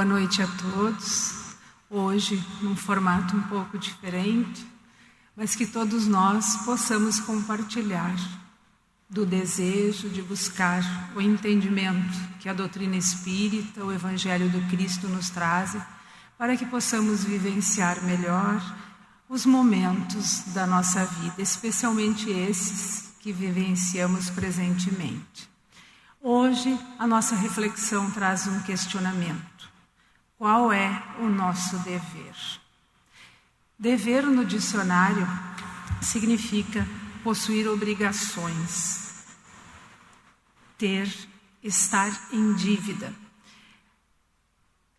Boa noite a todos. Hoje, num formato um pouco diferente, mas que todos nós possamos compartilhar do desejo de buscar o entendimento que a doutrina espírita, o Evangelho do Cristo nos traz, para que possamos vivenciar melhor os momentos da nossa vida, especialmente esses que vivenciamos presentemente. Hoje, a nossa reflexão traz um questionamento. Qual é o nosso dever? Dever no dicionário significa possuir obrigações, estar em dívida.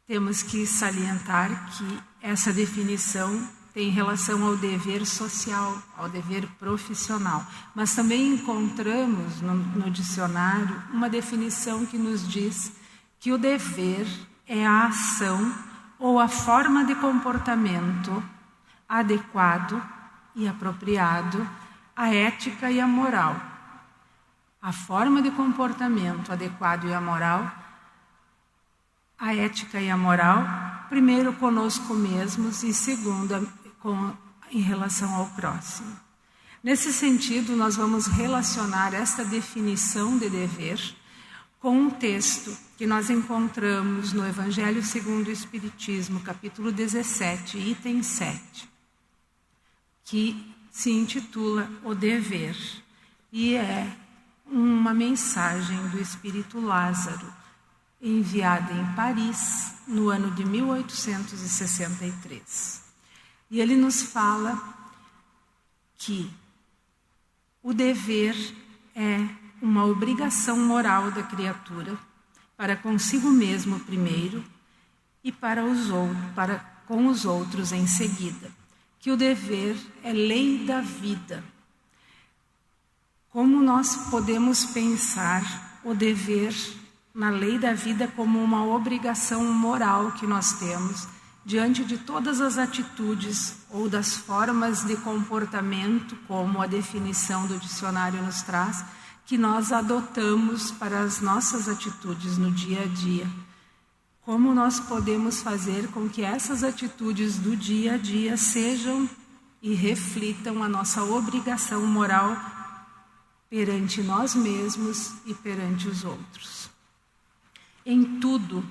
Temos que salientar que essa definição tem relação ao dever social, ao dever profissional. Mas também encontramos no dicionário uma definição que nos diz que o dever é a ação ou a forma de comportamento adequado e apropriado à ética e à moral. A forma de comportamento adequado e a moral, a ética e a moral, primeiro conosco mesmos e segundo em relação ao próximo. Nesse sentido, nós vamos relacionar esta definição de dever com um texto que nós encontramos no Evangelho segundo o Espiritismo, capítulo 17, item 7, que se intitula O Dever, e é uma mensagem do Espírito Lázaro, enviada em Paris, no ano de 1863. E ele nos fala que o dever é uma obrigação moral da criatura para consigo mesmo primeiro e para com os outros em seguida. Que o dever é lei da vida. Como nós podemos pensar o dever na lei da vida como uma obrigação moral que nós temos diante de todas as atitudes ou das formas de comportamento, como a definição do dicionário nos traz, que nós adotamos para as nossas atitudes no dia a dia. Como nós podemos fazer com que essas atitudes do dia a dia sejam e reflitam a nossa obrigação moral perante nós mesmos e perante os outros. Em tudo,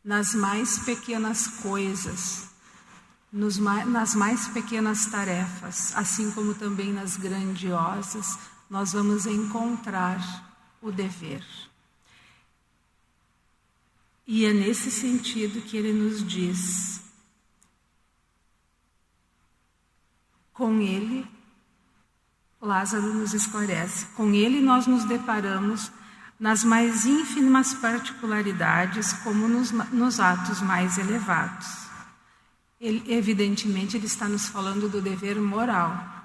nas mais pequenas coisas, nas mais pequenas tarefas, assim como também nas grandiosas, nós vamos encontrar o dever. E é nesse sentido que ele nos diz, com ele, Lázaro nos esclarece, com ele nós nos deparamos nas mais ínfimas particularidades, como nos atos mais elevados. Evidentemente, ele está nos falando do dever moral.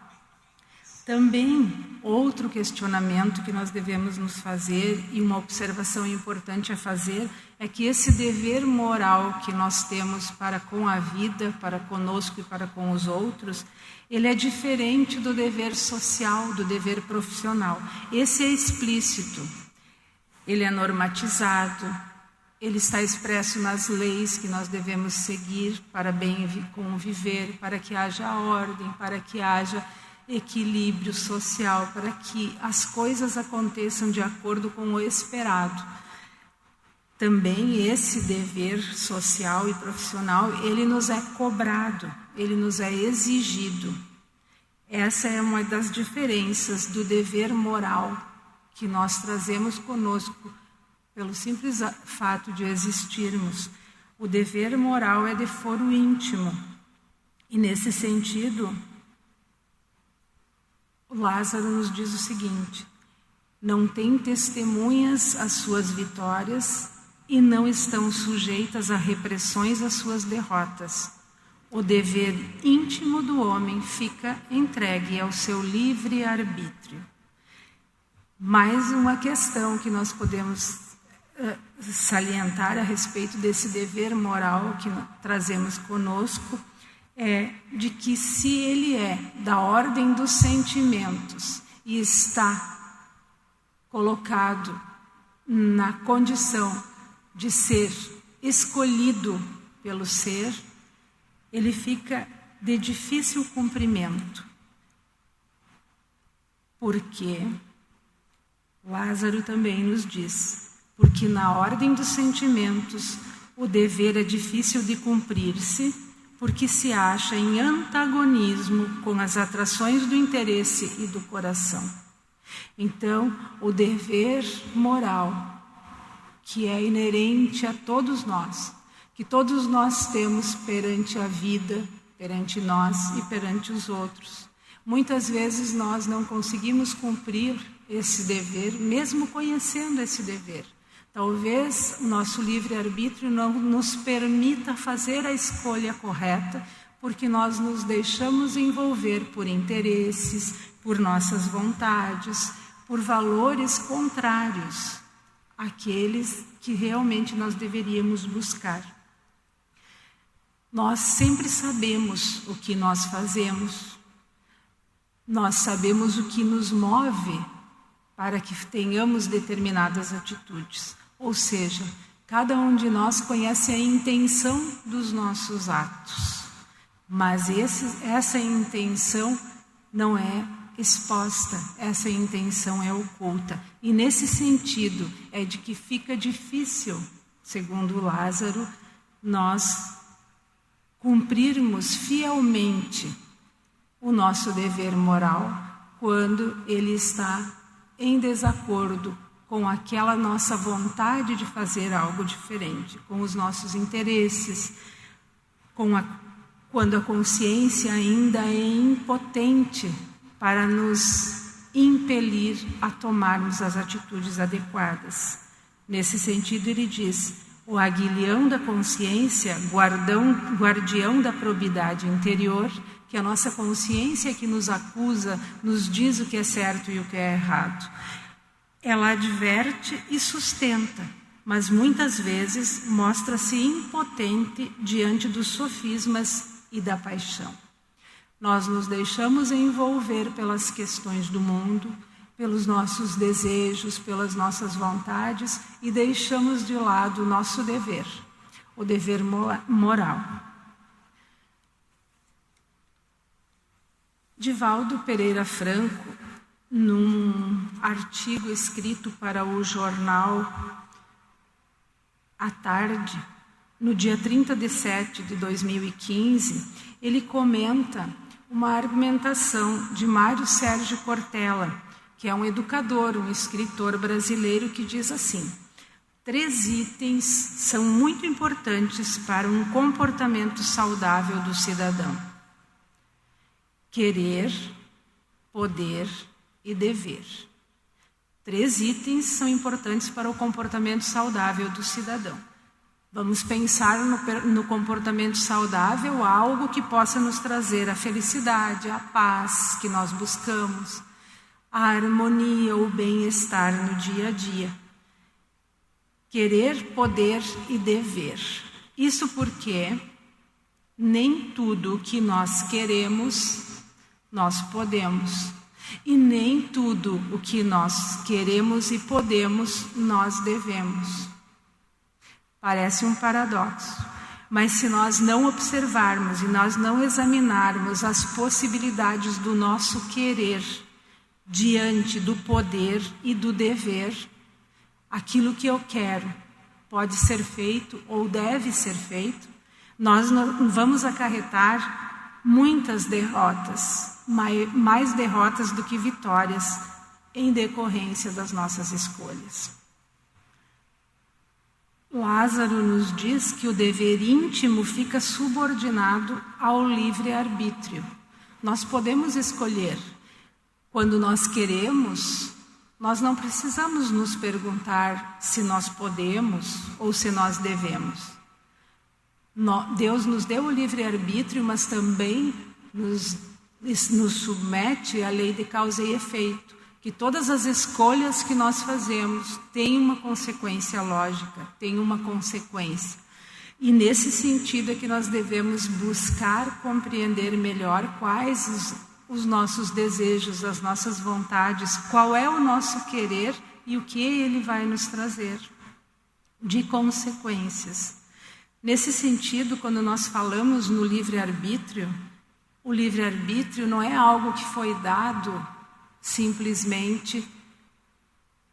Também, outro questionamento que nós devemos nos fazer, e uma observação importante a fazer, é que esse dever moral que nós temos para com a vida, para conosco e para com os outros, ele é diferente do dever social, do dever profissional. Esse é explícito, ele é normatizado, ele está expresso nas leis que nós devemos seguir para bem conviver, para que haja ordem, para que haja equilíbrio social, para que as coisas aconteçam de acordo com o esperado. Também esse dever social e profissional, ele nos é cobrado, ele nos é exigido. Essa é uma das diferenças do dever moral que nós trazemos conosco pelo simples fato de existirmos. O dever moral é de foro íntimo. E nesse sentido, Lázaro nos diz o seguinte: não têm testemunhas as suas vitórias e não estão sujeitas a repressões as suas derrotas. O dever íntimo do homem fica entregue ao seu livre arbítrio. Mais uma questão que nós podemos salientar a respeito desse dever moral que trazemos conosco é de que, se ele é da ordem dos sentimentos e está colocado na condição de ser escolhido pelo ser, ele fica de difícil cumprimento. Porque Lázaro também nos diz, porque na ordem dos sentimentos o dever é difícil de cumprir-se, porque se acha em antagonismo com as atrações do interesse e do coração. Então, o dever moral, que é inerente a todos nós, que todos nós temos perante a vida, perante nós e perante os outros. Muitas vezes nós não conseguimos cumprir esse dever, mesmo conhecendo esse dever. Talvez o nosso livre-arbítrio não nos permita fazer a escolha correta, porque nós nos deixamos envolver por interesses, por nossas vontades, por valores contrários àqueles que realmente nós deveríamos buscar. Nós sempre sabemos o que nós fazemos, nós sabemos o que nos move para que tenhamos determinadas atitudes. Ou seja, cada um de nós conhece a intenção dos nossos atos, mas essa intenção não é exposta, essa intenção é oculta. E nesse sentido é de que fica difícil, segundo Lázaro, nós cumprirmos fielmente o nosso dever moral quando ele está em desacordo com aquela nossa vontade de fazer algo diferente, com os nossos interesses, quando a consciência ainda é impotente para nos impelir a tomarmos as atitudes adequadas. Nesse sentido, ele diz: o aguilhão da consciência, guardião da probidade interior, que a nossa consciência que nos acusa, nos diz o que é certo e o que é errado. Ela adverte e sustenta, mas muitas vezes mostra-se impotente diante dos sofismas e da paixão. Nós nos deixamos envolver pelas questões do mundo, pelos nossos desejos, pelas nossas vontades e deixamos de lado o nosso dever, o dever moral. Divaldo Pereira Franco, num artigo escrito para o jornal À Tarde, no dia 30 de setembro de 2015, ele comenta uma argumentação de Mário Sérgio Cortella, que é um educador, um escritor brasileiro, que diz assim: 3 itens são muito importantes para um comportamento saudável do cidadão: querer, poder e dever. 3 itens são importantes para o comportamento saudável do cidadão. Vamos pensar no comportamento saudável, algo que possa nos trazer a felicidade, a paz que nós buscamos, a harmonia, o bem-estar no dia a dia. Querer, poder e dever. Isso porque nem tudo o que nós queremos, nós podemos. E nem tudo o que nós queremos e podemos, nós devemos. Parece um paradoxo, mas se nós não observarmos e nós não examinarmos as possibilidades do nosso querer diante do poder e do dever, aquilo que eu quero pode ser feito ou deve ser feito, nós vamos acarretar muitas derrotas, mais derrotas do que vitórias em decorrência das nossas escolhas. Lázaro nos diz que o dever íntimo fica subordinado ao livre-arbítrio. Nós podemos escolher. Quando nós queremos, nós não precisamos nos perguntar se nós podemos ou se nós devemos. Deus nos deu o livre-arbítrio, mas também nos submete à lei de causa e efeito, que todas as escolhas que nós fazemos têm uma consequência lógica, têm uma consequência. E nesse sentido é que nós devemos buscar compreender melhor quais os nossos desejos, as nossas vontades, qual é o nosso querer e o que ele vai nos trazer de consequências. Nesse sentido, quando nós falamos no livre-arbítrio, o livre-arbítrio não é algo que foi dado simplesmente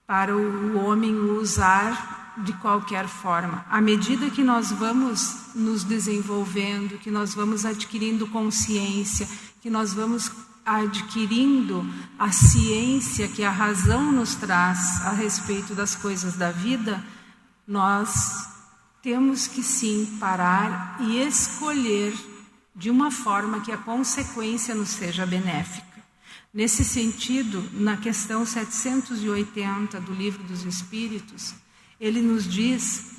para o homem usar de qualquer forma. À medida que nós vamos nos desenvolvendo, que nós vamos adquirindo consciência, que nós vamos adquirindo a ciência que a razão nos traz a respeito das coisas da vida, nós temos que sim parar e escolher de uma forma que a consequência nos seja benéfica. Nesse sentido, na questão 780 do Livro dos Espíritos, ele nos diz,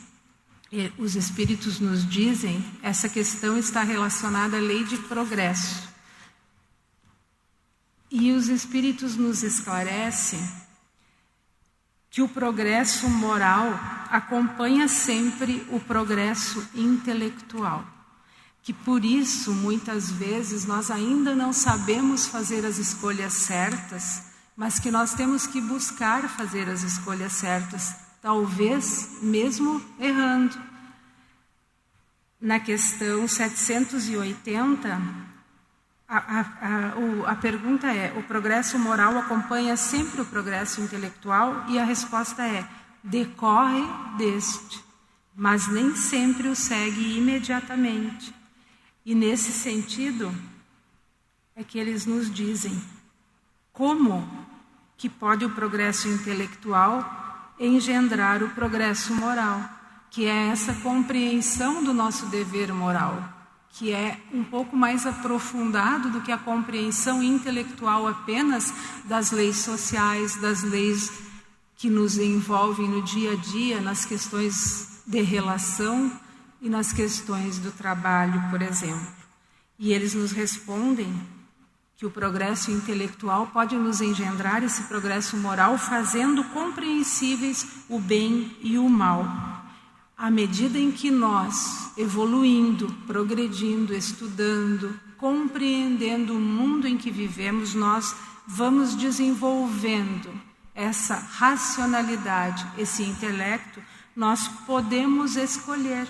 os Espíritos nos dizem, essa questão está relacionada à lei de progresso. E os Espíritos nos esclarecem que o progresso moral acompanha sempre o progresso intelectual. Que por isso, muitas vezes, nós ainda não sabemos fazer as escolhas certas, mas que nós temos que buscar fazer as escolhas certas, talvez mesmo errando. Na questão 780, a pergunta é: o progresso moral acompanha sempre o progresso intelectual? E a resposta é: decorre deste, mas nem sempre o segue imediatamente. E nesse sentido é que eles nos dizem como que pode o progresso intelectual engendrar o progresso moral, que é essa compreensão do nosso dever moral, que é um pouco mais aprofundado do que a compreensão intelectual apenas das leis sociais, das leis que nos envolvem no dia a dia, nas questões de relação e nas questões do trabalho, por exemplo. E eles nos respondem que o progresso intelectual pode nos engendrar esse progresso moral fazendo compreensíveis o bem e o mal. À medida em que nós, evoluindo, progredindo, estudando, compreendendo o mundo em que vivemos, nós vamos desenvolvendo essa racionalidade, esse intelecto, nós podemos escolher.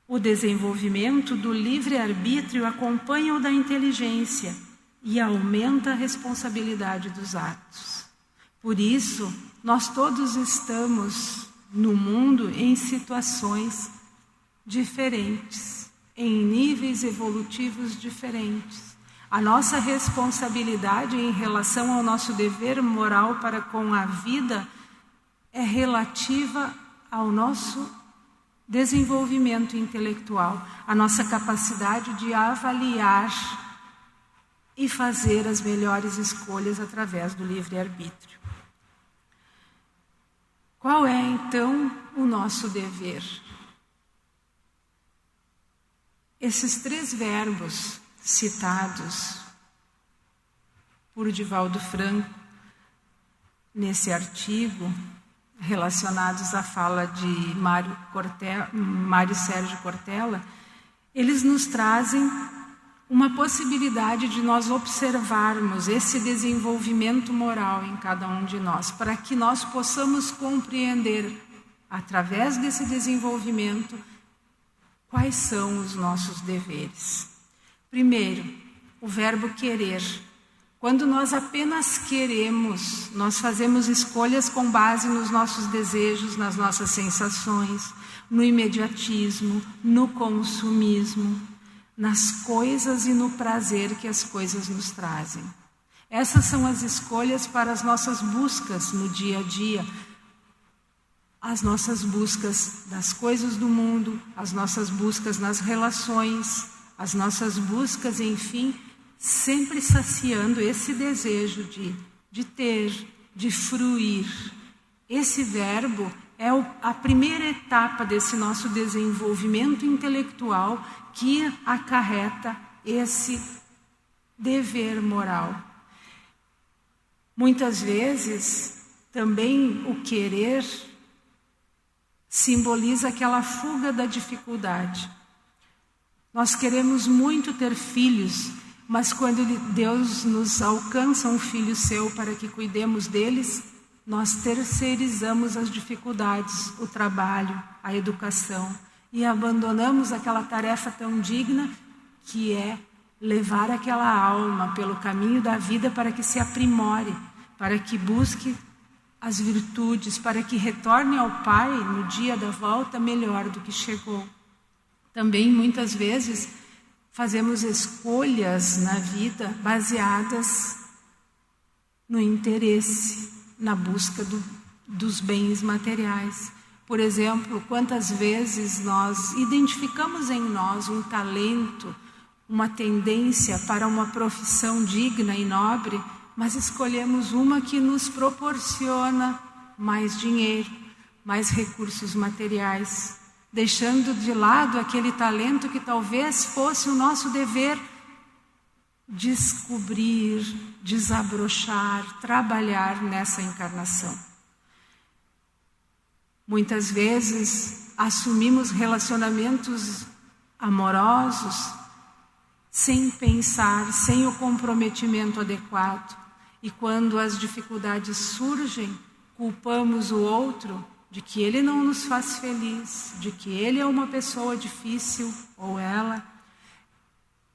O desenvolvimento do livre-arbítrio acompanha o da inteligência e aumenta a responsabilidade dos atos. Por isso, nós todos estamos no mundo em situações diferentes, em níveis evolutivos diferentes. A nossa responsabilidade em relação ao nosso dever moral para com a vida é relativa ao nosso desenvolvimento intelectual, a nossa capacidade de avaliar e fazer as melhores escolhas através do livre-arbítrio. Qual é, então, o nosso dever? Esses 3 verbos citados por Divaldo Franco nesse artigo, relacionados à fala de Mário Sérgio Cortella, eles nos trazem uma possibilidade de nós observarmos esse desenvolvimento moral em cada um de nós, para que nós possamos compreender, através desse desenvolvimento, quais são os nossos deveres. Primeiro, o verbo querer. Quando nós apenas queremos, nós fazemos escolhas com base nos nossos desejos, nas nossas sensações, no imediatismo, no consumismo, nas coisas e no prazer que as coisas nos trazem. Essas são as escolhas para as nossas buscas no dia a dia, as nossas buscas das coisas do mundo, as nossas buscas nas relações, as nossas buscas, enfim, sempre saciando esse desejo de ter, de fruir. Esse verbo é a primeira etapa desse nosso desenvolvimento intelectual que acarreta esse dever moral. Muitas vezes, também o querer simboliza aquela fuga da dificuldade. Nós queremos muito ter filhos, mas quando Deus nos alcança um filho seu para que cuidemos deles, nós terceirizamos as dificuldades, o trabalho, a educação. e abandonamos aquela tarefa tão digna que é levar aquela alma pelo caminho da vida para que se aprimore, para que busque as virtudes, para que retorne ao Pai no dia da volta melhor do que chegou. Também muitas vezes fazemos escolhas na vida baseadas no interesse, na busca dos bens materiais. Por exemplo, quantas vezes nós identificamos em nós um talento, uma tendência para uma profissão digna e nobre, mas escolhemos uma que nos proporciona mais dinheiro, mais recursos materiais, deixando de lado aquele talento que talvez fosse o nosso dever descobrir, desabrochar, trabalhar nessa encarnação. Muitas vezes assumimos relacionamentos amorosos sem pensar, sem o comprometimento adequado. E quando as dificuldades surgem, culpamos o outro de que ele não nos faz feliz, de que ele é uma pessoa difícil, ou ela,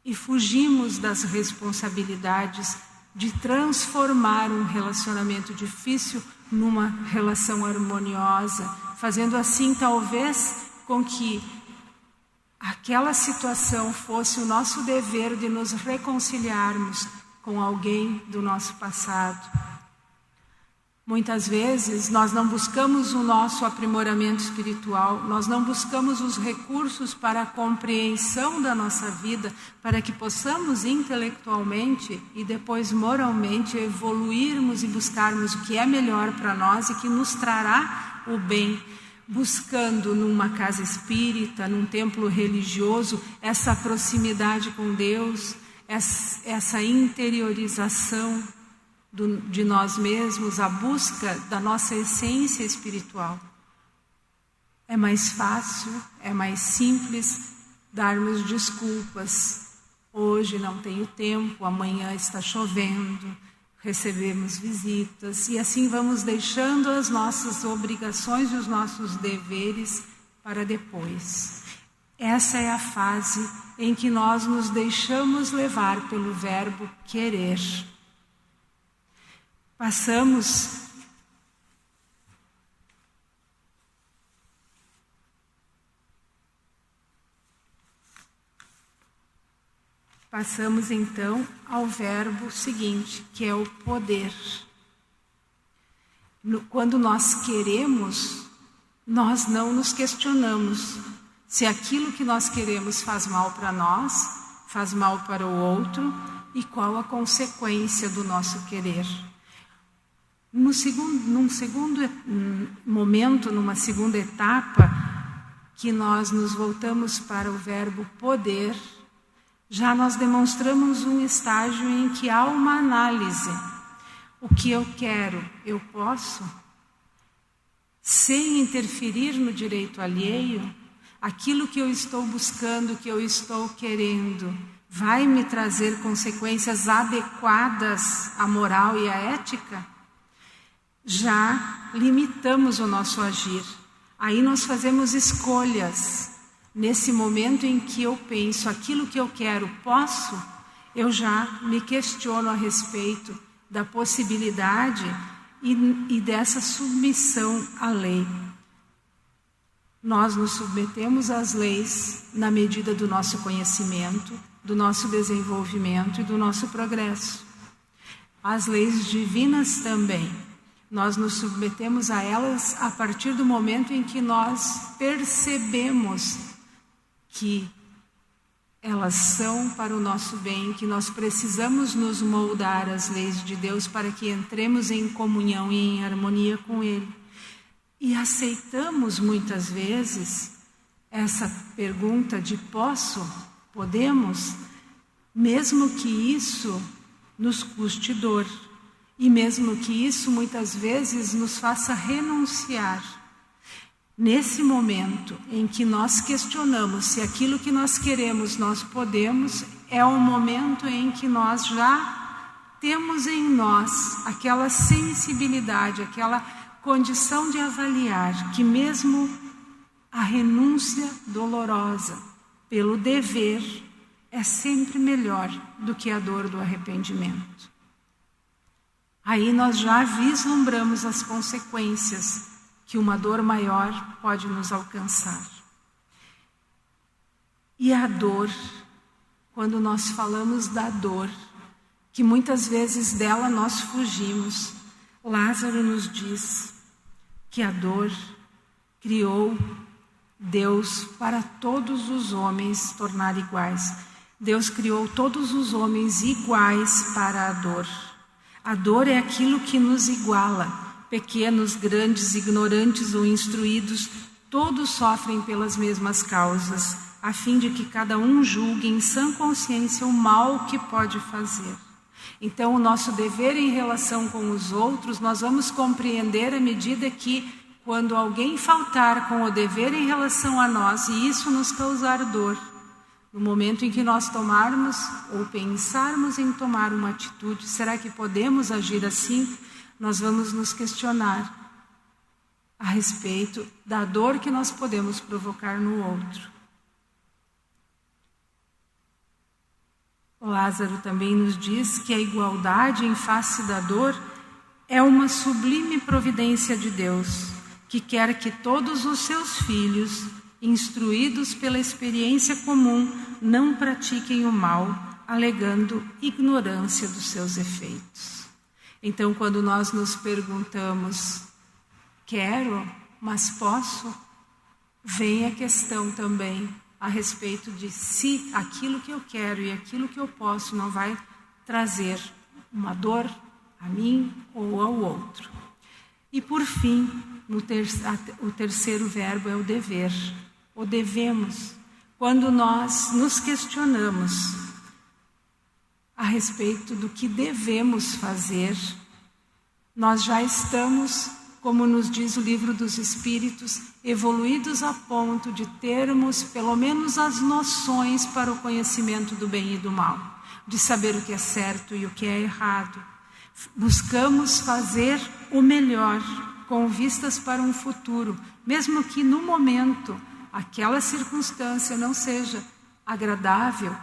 e fugimos das responsabilidades de transformar um relacionamento difícil numa relação harmoniosa, fazendo assim talvez com que aquela situação fosse o nosso dever de nos reconciliarmos com alguém do nosso passado. Muitas vezes nós não buscamos o nosso aprimoramento espiritual, nós não buscamos os recursos para a compreensão da nossa vida, para que possamos intelectualmente e depois moralmente evoluirmos e buscarmos o que é melhor para nós e que nos trará o bem, buscando numa casa espírita, num templo religioso, essa proximidade com Deus, essa interiorização de nós mesmos, a busca da nossa essência espiritual. É mais fácil, é mais simples darmos desculpas. Hoje não tenho tempo, amanhã está chovendo, recebemos visitas e assim vamos deixando as nossas obrigações e os nossos deveres para depois. Essa é a fase em que nós nos deixamos levar pelo verbo querer. Passamos então ao verbo seguinte, que é o poder. Quando nós queremos, nós não nos questionamos se aquilo que nós queremos faz mal para nós, faz mal para o outro e qual a consequência do nosso querer. Num segundo momento, numa segunda etapa, que nós nos voltamos para o verbo poder, já nós demonstramos um estágio em que há uma análise. O que eu quero, eu posso? Sem interferir no direito alheio, aquilo que eu estou buscando, que eu estou querendo, vai me trazer consequências adequadas à moral e à ética? Já limitamos o nosso agir. Aí nós fazemos escolhas. Nesse momento em que eu penso aquilo que eu quero, posso? Eu já me questiono a respeito da possibilidade e dessa submissão à lei. Nós nos submetemos às leis na medida do nosso conhecimento, do nosso desenvolvimento e do nosso progresso. As leis divinas também. Nós nos submetemos a elas a partir do momento em que nós percebemos que elas são para o nosso bem, que nós precisamos nos moldar às leis de Deus para que entremos em comunhão e em harmonia com Ele. E aceitamos muitas vezes essa pergunta de posso, podemos, mesmo que isso nos custe dor. E mesmo que isso muitas vezes nos faça renunciar. Nesse momento em que nós questionamos se aquilo que nós queremos nós podemos, é um momento em que nós já temos em nós aquela sensibilidade, aquela condição de avaliar que mesmo a renúncia dolorosa pelo dever é sempre melhor do que a dor do arrependimento. Aí nós já vislumbramos as consequências que uma dor maior pode nos alcançar. E a dor, quando nós falamos da dor, que muitas vezes dela nós fugimos, Lázaro nos diz que a dor criou Deus para todos os homens tornar iguais. Deus criou todos os homens iguais para a dor. A dor é aquilo que nos iguala. Pequenos, grandes, ignorantes ou instruídos, todos sofrem pelas mesmas causas, a fim de que cada um julgue em sã consciência o mal que pode fazer. Então, o nosso dever em relação com os outros, nós vamos compreender à medida que, quando alguém faltar com o dever em relação a nós, e isso nos causar dor, no momento em que nós tomarmos ou pensarmos em tomar uma atitude, será que podemos agir assim? Nós vamos nos questionar a respeito da dor que nós podemos provocar no outro. Lázaro também nos diz que a igualdade em face da dor é uma sublime providência de Deus, que quer que todos os seus filhos, instruídos pela experiência comum, não pratiquem o mal, alegando ignorância dos seus efeitos. Então, quando nós nos perguntamos, quero, mas posso, vem a questão também a respeito de se aquilo que eu quero e aquilo que eu posso não vai trazer uma dor a mim ou ao outro. E por fim, o terceiro verbo é o dever. O devemos. Quando nós nos questionamos a respeito do que devemos fazer, nós já estamos, como nos diz o Livro dos Espíritos, evoluídos a ponto de termos pelo menos as noções para o conhecimento do bem e do mal, de saber o que é certo e o que é errado. Buscamos fazer o melhor com vistas para um futuro, mesmo que no momento aquela circunstância não seja agradável,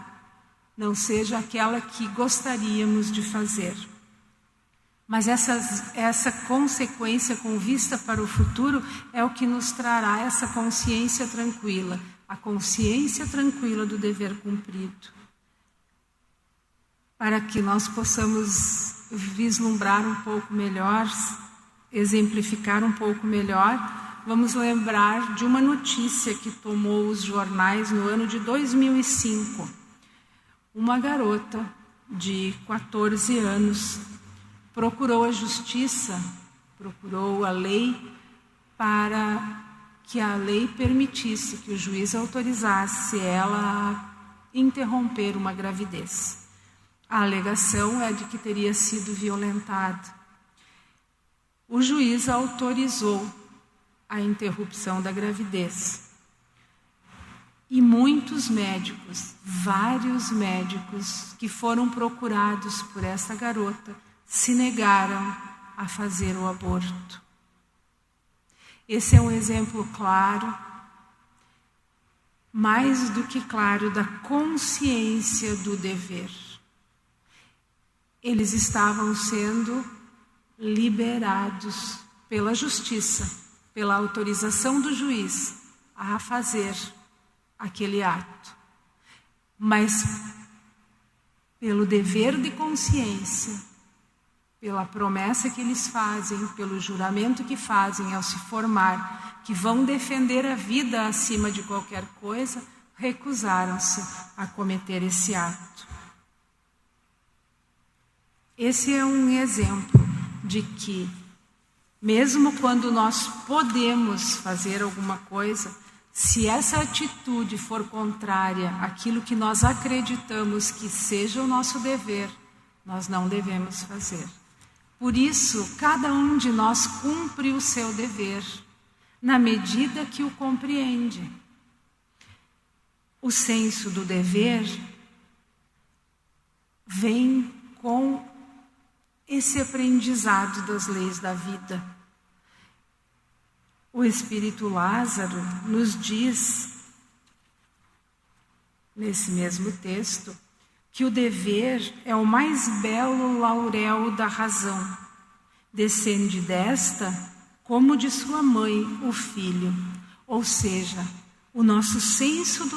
não seja aquela que gostaríamos de fazer. Mas essa consequência com vista para o futuro é o que nos trará essa consciência tranquila, a consciência tranquila do dever cumprido. Para que nós possamos vislumbrar um pouco melhor, exemplificar um pouco melhor, vamos lembrar de uma notícia que tomou os jornais no ano de 2005. Uma garota de 14 anos procurou a justiça, procurou a lei para que a lei permitisse, que o juiz autorizasse ela a interromper uma gravidez. A alegação é de que teria sido violentada. O juiz autorizou a interrupção da gravidez. E muitos médicos, vários médicos que foram procurados por essa garota, se negaram a fazer o aborto. Esse é um exemplo claro, mais do que claro, da consciência do dever. Eles estavam sendo liberados pela justiça, pela autorização do juiz a fazer aquele ato. Mas pelo dever de consciência, pela promessa que eles fazem, pelo juramento que fazem ao se formar, que vão defender a vida acima de qualquer coisa, recusaram-se a cometer esse ato. Esse é um exemplo de que, mesmo quando nós podemos fazer alguma coisa, se essa atitude for contrária àquilo que nós acreditamos que seja o nosso dever, nós não devemos fazer. Por isso, cada um de nós cumpre o seu dever, na medida que o compreende. O senso do dever vem com esse aprendizado das leis da vida. o Espírito Lázaro nos diz, nesse mesmo texto, que o dever é o mais belo laurel da razão. Descende desta, como de sua mãe, o filho. Ou seja, o nosso senso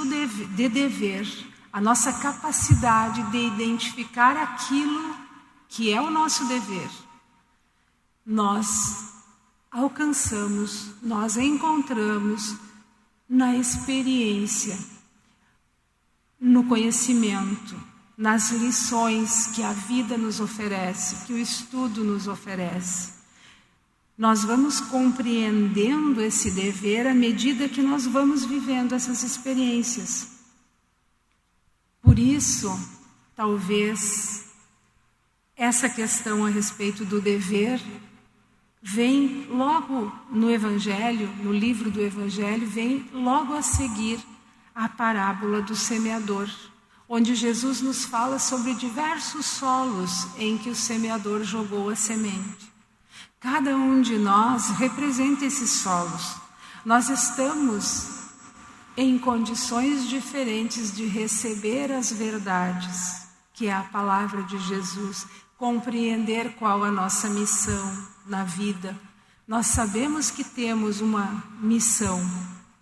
de dever, a nossa capacidade de identificar aquilo que é o nosso dever, nós alcançamos, nós encontramos na experiência, no conhecimento, nas lições que a vida nos oferece, que o estudo nos oferece. Nós vamos compreendendo esse dever à medida que nós vamos vivendo essas experiências. Por isso, talvez, essa questão a respeito do dever vem logo no Evangelho, no livro do Evangelho, vem logo a seguir a parábola do semeador, onde Jesus nos fala sobre diversos solos em que o semeador jogou a semente. Cada um de nós representa esses solos. Nós estamos em condições diferentes de receber as verdades, que é a palavra de Jesus, compreender qual a nossa missão na vida. Nós sabemos que temos uma missão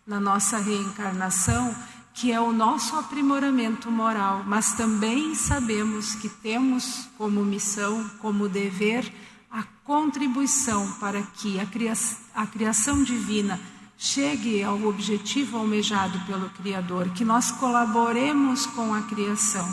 na nossa reencarnação, que é o nosso aprimoramento moral, mas também sabemos que temos como missão, como dever, a contribuição para que a criação divina chegue ao objetivo almejado pelo Criador, que nós colaboremos com a criação.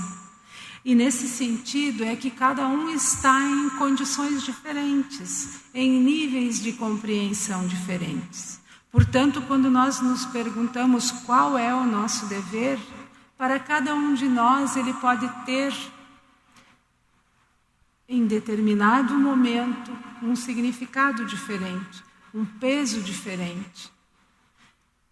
E nesse sentido é que cada um está em condições diferentes, em níveis de compreensão diferentes. Portanto, quando nós nos perguntamos qual é o nosso dever, para cada um de nós ele pode ter, em determinado momento, um significado diferente, um peso diferente.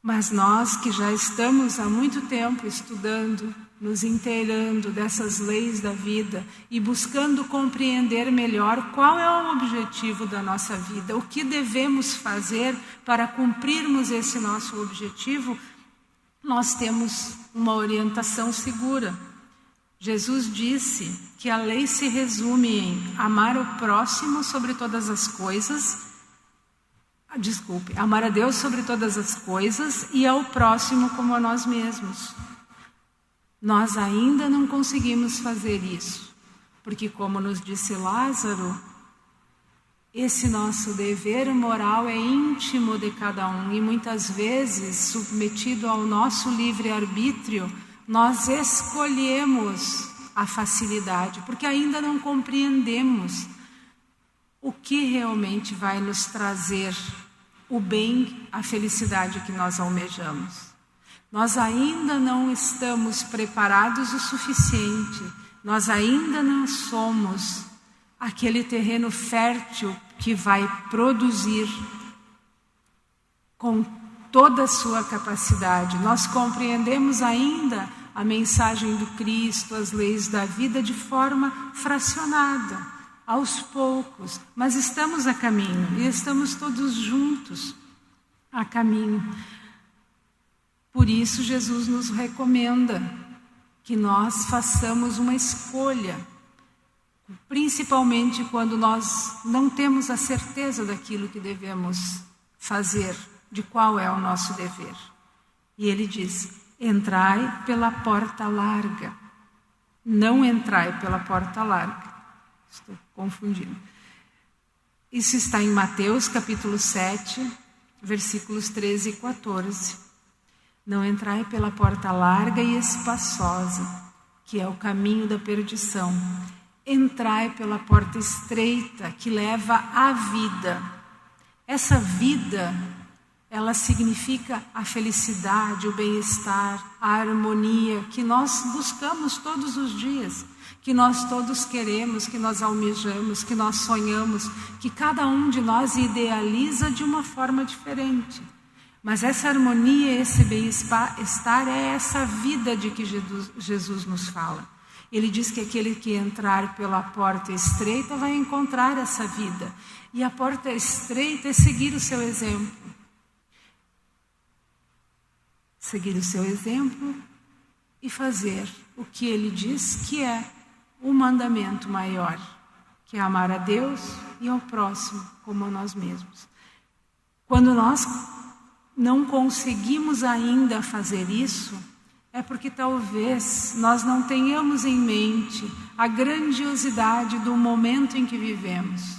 Mas nós que já estamos há muito tempo estudando, nos inteirando dessas leis da vida e buscando compreender melhor qual é o objetivo da nossa vida, o que devemos fazer para cumprirmos esse nosso objetivo, nós temos uma orientação segura. Jesus disse que a lei se resume em amar o próximo sobre todas as coisas, amar a Deus sobre todas as coisas e ao próximo como a nós mesmos. Nós ainda não conseguimos fazer isso, porque como nos disse Lázaro, esse nosso dever moral é íntimo de cada um e muitas vezes, submetido ao nosso livre-arbítrio, nós escolhemos a facilidade, porque ainda não compreendemos o que realmente vai nos trazer o bem, a felicidade que nós almejamos. Nós ainda não estamos preparados o suficiente, nós ainda não somos aquele terreno fértil que vai produzir com toda a sua capacidade. Nós compreendemos ainda a mensagem do Cristo, as leis da vida de forma fracionada, aos poucos, mas estamos a caminho e estamos todos juntos a caminho. Por isso Jesus nos recomenda que nós façamos uma escolha, principalmente quando nós não temos a certeza daquilo que devemos fazer, de qual é o nosso dever. E ele diz: entrai pela porta larga, não entrai pela porta larga. Estou confundindo. Isso está em Mateus capítulo 7, versículos 13 e 14. Não entrai pela porta larga e espaçosa, que é o caminho da perdição. Entrai pela porta estreita, que leva à vida. Essa vida, ela significa a felicidade, o bem-estar, a harmonia que nós buscamos todos os dias, que nós todos queremos, que nós almejamos, que nós sonhamos, que cada um de nós idealiza de uma forma diferente. Mas essa harmonia, esse bem-estar é essa vida de que Jesus nos fala. Ele diz que aquele que entrar pela porta estreita vai encontrar essa vida. E a porta estreita é seguir o seu exemplo. seguir o seu exemplo e fazer o que ele diz que é o mandamento maior, que é amar a Deus e ao próximo como a nós mesmos. Quando nós não conseguimos ainda fazer isso, é porque talvez nós não tenhamos em mente a grandiosidade do momento em que vivemos.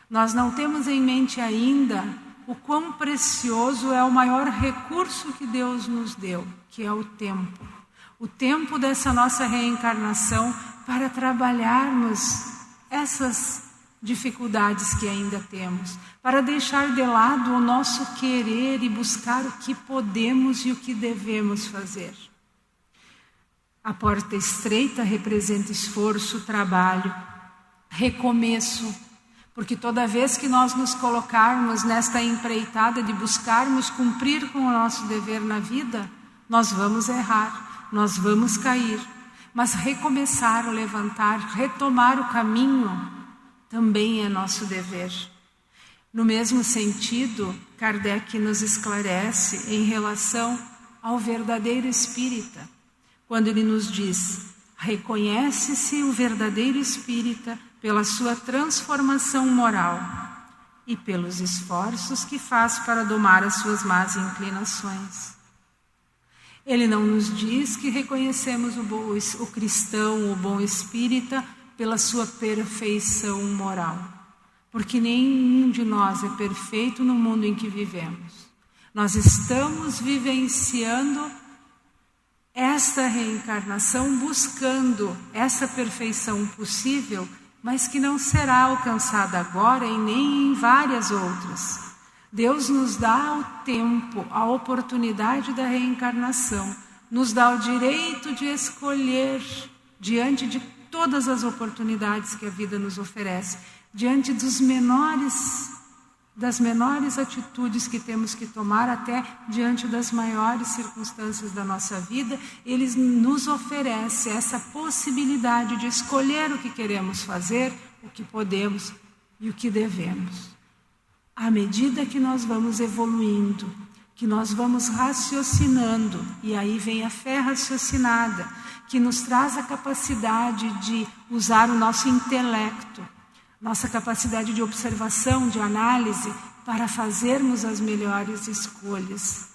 Nós não temos em mente ainda o quão precioso é o maior recurso que Deus nos deu, que é o tempo. O tempo dessa nossa reencarnação para trabalharmos essas dificuldades que ainda temos, para deixar de lado o nosso querer e buscar o que podemos e o que devemos fazer. A porta estreita representa esforço, trabalho, recomeço, porque toda vez que nós nos colocarmos nesta empreitada de buscarmos cumprir com o nosso dever na vida, nós vamos errar, nós vamos cair, mas recomeçar, levantar, retomar o caminho também é nosso dever. No mesmo sentido, Kardec nos esclarece em relação ao verdadeiro espírita, quando ele nos diz: reconhece-se o verdadeiro espírita pela sua transformação moral e pelos esforços que faz para domar as suas más inclinações. Ele não nos diz que reconhecemos o cristão, o bom espírita, pela sua perfeição moral, porque nenhum de nós é perfeito no mundo em que vivemos. Nós estamos vivenciando esta reencarnação buscando essa perfeição possível, mas que não será alcançada agora e nem em várias outras. Deus nos dá o tempo, a oportunidade da reencarnação, nos dá o direito de escolher diante de todas as oportunidades que a vida nos oferece, diante das menores atitudes que temos que tomar, até diante das maiores circunstâncias da nossa vida. Ele nos oferece essa possibilidade de escolher o que queremos fazer, o que podemos e o que devemos. À medida que nós vamos evoluindo, que nós vamos raciocinando, e aí vem a fé raciocinada, que nos traz a capacidade de usar o nosso intelecto, nossa capacidade de observação, de análise, para fazermos as melhores escolhas.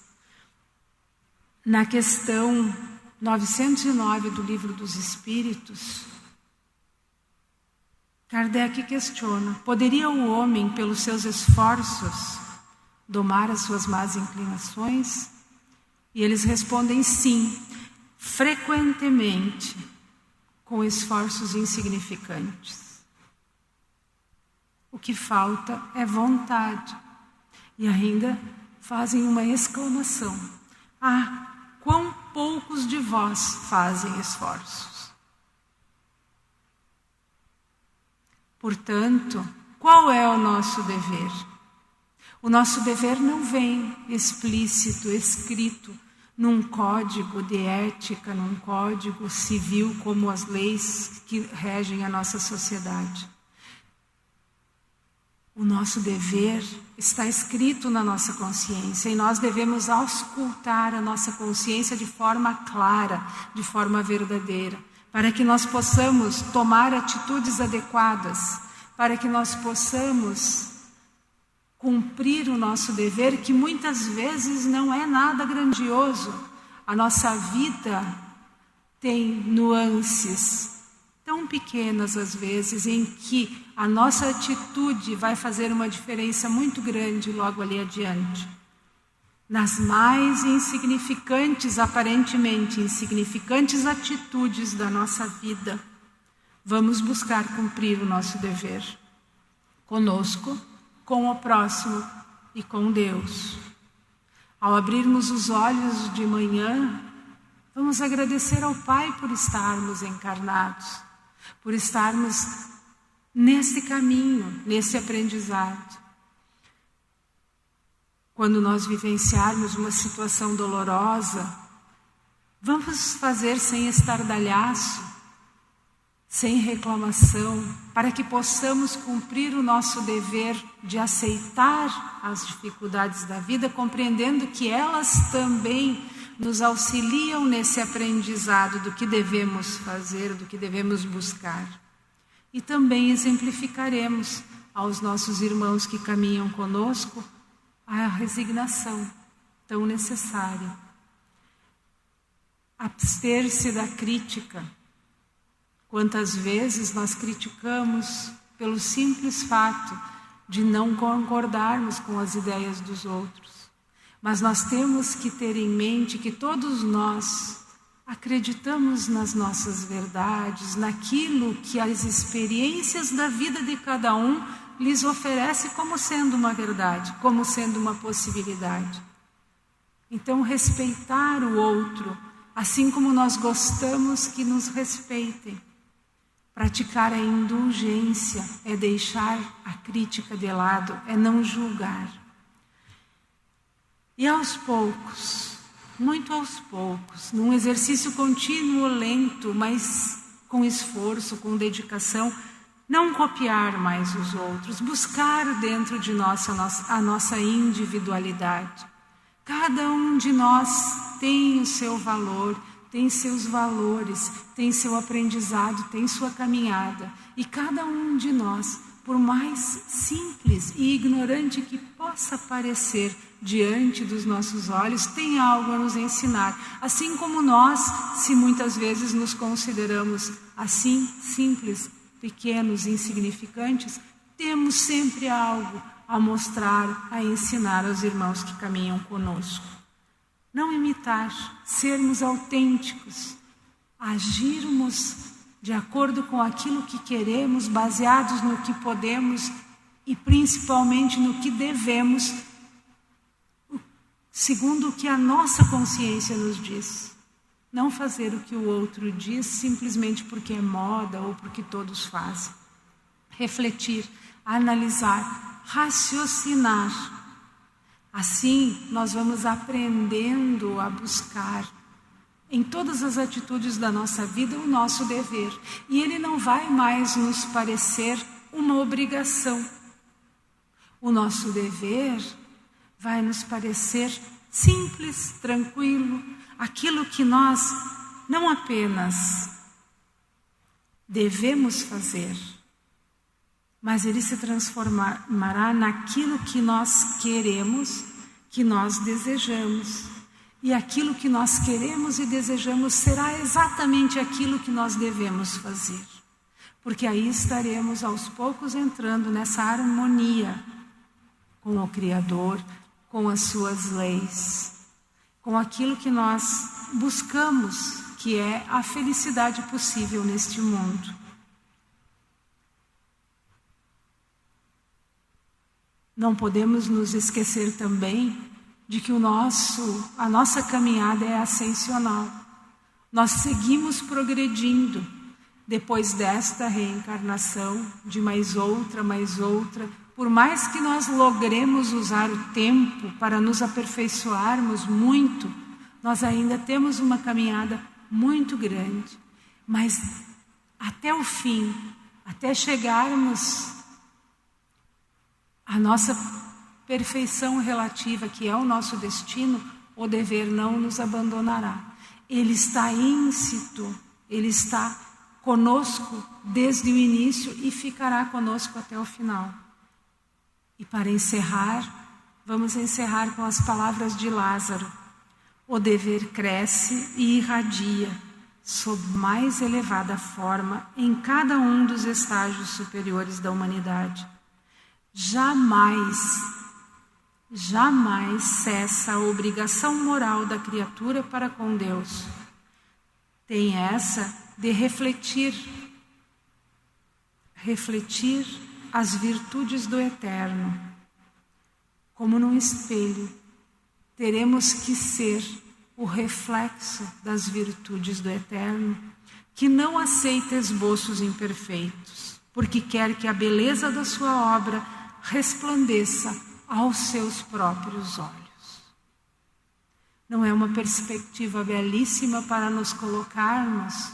Na questão 909 do Livro dos Espíritos, Kardec questiona: poderia o homem, pelos seus esforços, domar as suas más inclinações? E eles respondem sim, frequentemente, com esforços insignificantes. O que falta é vontade. E ainda fazem uma exclamação: ah, quão poucos de vós fazem esforços. Portanto, qual é o nosso dever? O nosso dever não vem explícito, escrito, num código de ética, num código civil, como as leis que regem a nossa sociedade. O nosso dever está escrito na nossa consciência e nós devemos auscultar a nossa consciência de forma clara, de forma verdadeira, para que nós possamos tomar atitudes adequadas, para que nós possamos cumprir o nosso dever, que muitas vezes não é nada grandioso. A nossa vida tem nuances tão pequenas às vezes, em que a nossa atitude vai fazer uma diferença muito grande logo ali adiante. Nas mais insignificantes, aparentemente insignificantes atitudes da nossa vida, vamos buscar cumprir o nosso dever conosco, com o próximo e com Deus. Ao abrirmos os olhos de manhã, vamos agradecer ao Pai por estarmos encarnados, por estarmos nesse caminho, nesse aprendizado. Quando nós vivenciarmos uma situação dolorosa, vamos fazer sem estardalhaço, sem reclamação, para que possamos cumprir o nosso dever de aceitar as dificuldades da vida, compreendendo que elas também nos auxiliam nesse aprendizado do que devemos fazer, do que devemos buscar. E também exemplificaremos aos nossos irmãos que caminham conosco a resignação tão necessária. Abster-se da crítica. Quantas vezes nós criticamos pelo simples fato de não concordarmos com as ideias dos outros. Mas nós temos que ter em mente que todos nós acreditamos nas nossas verdades, naquilo que as experiências da vida de cada um lhes oferece como sendo uma verdade, como sendo uma possibilidade. Então, respeitar o outro, assim como nós gostamos que nos respeitem. Praticar a indulgência é deixar a crítica de lado, é não julgar. E aos poucos, muito aos poucos, num exercício contínuo, lento, mas com esforço, com dedicação, não copiar mais os outros, buscar dentro de nós a nossa individualidade. Cada um de nós tem o seu valor, tem seus valores, tem seu aprendizado, tem sua caminhada. E cada um de nós, por mais simples e ignorante que possa parecer diante dos nossos olhos, tem algo a nos ensinar. Assim como nós, se muitas vezes nos consideramos assim, simples, pequenos, insignificantes, temos sempre algo a mostrar, a ensinar aos irmãos que caminham conosco. Não imitar, sermos autênticos, agirmos de acordo com aquilo que queremos, baseados no que podemos e principalmente no que devemos, segundo o que a nossa consciência nos diz. Não fazer o que o outro diz simplesmente porque é moda ou porque todos fazem. Refletir, analisar, raciocinar. Assim, nós vamos aprendendo a buscar em todas as atitudes da nossa vida o nosso dever. E ele não vai mais nos parecer uma obrigação. O nosso dever vai nos parecer simples, tranquilo, aquilo que nós não apenas devemos fazer, mas ele se transformará naquilo que nós queremos, que nós desejamos. E aquilo que nós queremos e desejamos será exatamente aquilo que nós devemos fazer. Porque aí estaremos aos poucos entrando nessa harmonia com o Criador, com as suas leis, com aquilo que nós buscamos, que é a felicidade possível neste mundo. Não podemos nos esquecer também de que a nossa caminhada é ascensional. Nós seguimos progredindo depois desta reencarnação, de mais outra, por mais que nós logremos usar o tempo para nos aperfeiçoarmos muito, nós ainda temos uma caminhada muito grande. Mas até o fim, até chegarmos à nossa perfeição relativa, que é o nosso destino, o dever não nos abandonará. Ele está íncito, ele está conosco desde o início e ficará conosco até o final. E para encerrar, vamos encerrar com as palavras de Lázaro. O dever cresce e irradia sob mais elevada forma em cada um dos estágios superiores da humanidade. Jamais cessa a obrigação moral da criatura para com Deus. Tem essa de refletir as virtudes do Eterno. Como num espelho, teremos que ser o reflexo das virtudes do Eterno, que não aceita esboços imperfeitos, porque quer que a beleza da sua obra resplandeça aos seus próprios olhos. Não é uma perspectiva belíssima para nos colocarmos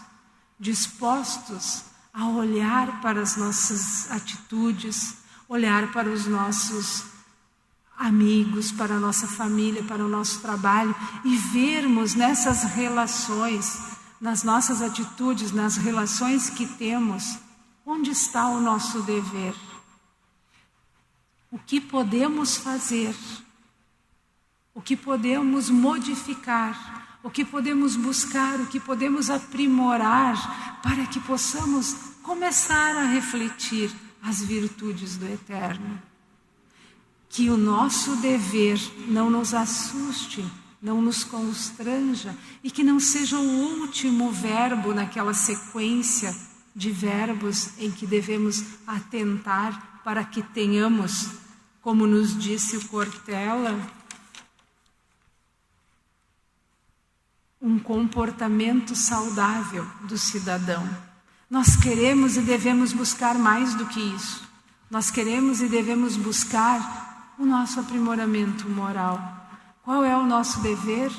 dispostos a olhar para as nossas atitudes, olhar para os nossos amigos, para a nossa família, para o nosso trabalho, e vermos nessas relações, nas nossas atitudes, nas relações que temos, onde está o nosso dever. O que podemos fazer, o que podemos modificar, o que podemos buscar, o que podemos aprimorar, para que possamos começar a refletir as virtudes do Eterno. Que o nosso dever não nos assuste, não nos constranja, e que não seja o último verbo naquela sequência de verbos em que devemos atentar para que tenhamos, como nos disse o Cortella, um comportamento saudável do cidadão. Nós queremos e devemos buscar mais do que isso. Nós queremos e devemos buscar o nosso aprimoramento moral. Qual é o nosso dever?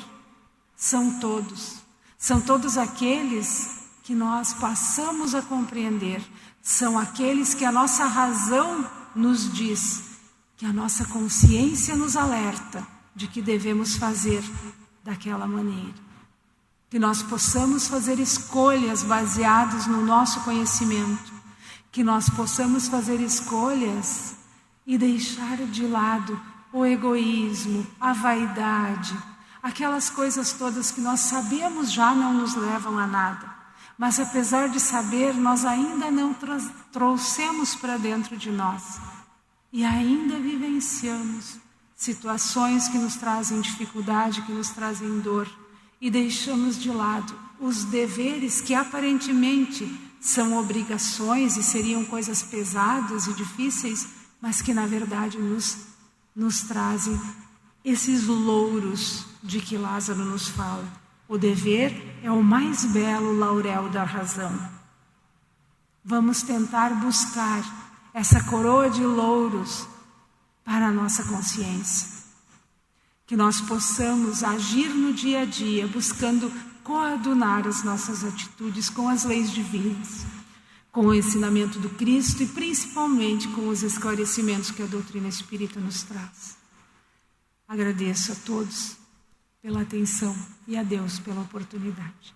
São todos aqueles que nós passamos a compreender, são aqueles que a nossa razão nos diz, que a nossa consciência nos alerta de que devemos fazer daquela maneira. Que nós possamos fazer escolhas baseadas no nosso conhecimento, que nós possamos fazer escolhas e deixar de lado o egoísmo, a vaidade, aquelas coisas todas que nós sabemos já não nos levam a nada. Mas apesar de saber, nós ainda não trouxemos para dentro de nós. E ainda vivenciamos situações que nos trazem dificuldade, que nos trazem dor. E deixamos de lado os deveres que aparentemente são obrigações e seriam coisas pesadas e difíceis, mas que na verdade nos trazem esses louros de que Lázaro nos fala. O dever é o mais belo laurel da razão. Vamos tentar buscar essa coroa de louros para a nossa consciência. Que nós possamos agir no dia a dia, buscando coadunar as nossas atitudes com as leis divinas, com o ensinamento do Cristo e principalmente com os esclarecimentos que a doutrina espírita nos traz. Agradeço a todos pela atenção e a Deus pela oportunidade.